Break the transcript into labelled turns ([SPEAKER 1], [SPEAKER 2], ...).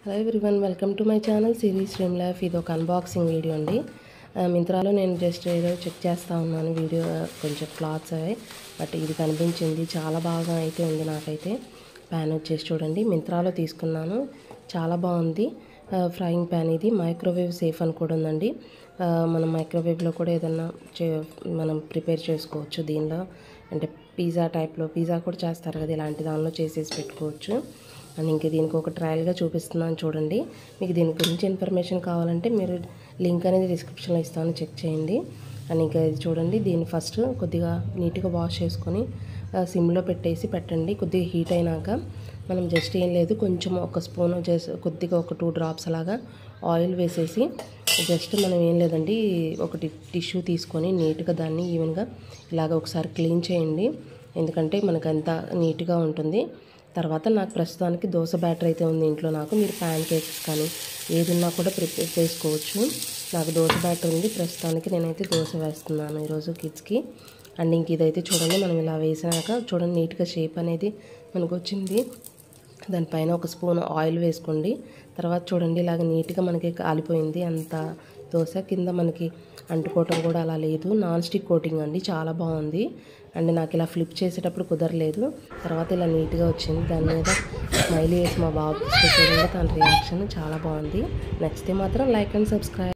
[SPEAKER 1] Hello everyone, welcome to my channel series dream life. ఇది ఒక unboxing video అండి. మింత్రాలో నేను జస్ట్ ఏదో చెక్ చేస్తూ ఉన్నాను వీడియో, కొంచెం క్లాత్స్ అవి. బట్ ఇది కనిపించింది, చాలా బాగా అయితే ఉంది. నాకైతే ప్యాన్ వచ్చేసి చూడండి, మింత్రాలో తీసుకున్నాను, చాలా బాగుంది. ఫ్రైయింగ్ ప్యాన్ ఇది, మైక్రోవేవ్ సేఫ్ అని కూడా ఉందండి. మనం మైక్రోవేవ్లో కూడా ఏదన్నా మనం ప్రిపేర్ చేసుకోవచ్చు దీనిలో. అంటే పిజ్జా టైప్లో, పిజ్జా కూడా చేస్తారు కదా, ఇలాంటి దానిలో చేసేసి పెట్టుకోవచ్చు. అండ్ ఇంక దీనికి ఒక ట్రయల్గా చూపిస్తున్నాను చూడండి. మీకు దీని గురించి ఇన్ఫర్మేషన్ కావాలంటే మీరు లింక్ అనేది డిస్క్రిప్షన్లో ఇస్తాను, చెక్ చేయండి. అండ్ ఇంకా ఇది చూడండి, దీన్ని ఫస్ట్ కొద్దిగా నీట్గా వాష్ చేసుకొని సిమ్లో పెట్టండి. కొద్దిగా హీట్ అయినాక మనం జస్ట్ ఏం లేదు, కొంచెం ఒక స్పూన్ కొద్దిగా ఒక 2 డ్రాప్స్ అలాగా ఆయిల్ వేసేసి జస్ట్ మనం ఏం లేదండి, ఒకటి టిష్యూ తీసుకొని నీట్గా దాన్ని ఈవెన్గా ఇలాగ ఒకసారి క్లీన్ చేయండి. ఎందుకంటే మనకు అంతా నీట్గా ఉంటుంది. తర్వాత నాకు ప్రస్తుతానికి దోశ బ్యాటర్ అయితే ఉంది ఇంట్లో. మీరు ప్యాన్ కేక్స్ కానీ ఏదున్నా కూడా ప్రిపేర్ చేసుకోవచ్చు. నాకు దోశ బ్యాటర్ ఉంది ప్రస్తుతానికి, నేనైతే దోశ వేస్తున్నాను ఈరోజు కిడ్స్కి. అండ్ ఇంక ఇదైతే చూడండి, మనం ఇలా వేసినాక చూడండి నీట్గా షేప్ అనేది మనకు వచ్చింది. దానిపైన ఒక స్పూన్ ఆయిల్ వేసుకోండి. తర్వాత చూడండి ఇలాగ నీట్గా మనకి కాలిపోయింది అంత దోశ. కింద మనకి అంటుకోవటం కూడా అలా లేదు, నాన్ స్టిక్ కోటింగ్ అండి, చాలా బాగుంది. అండ్ నాకు ఇలా ఫ్లిప్ చేసేటప్పుడు కుదరలేదు, తర్వాత ఇలా నీట్గా వచ్చింది. దాని మీద స్మైలీ వేసి మా బాబు చూడండి, తన రియాక్షన్ చాలా బాగుంది. నచ్చితే మాత్రం లైక్ అండ్ సబ్స్క్రైబ్.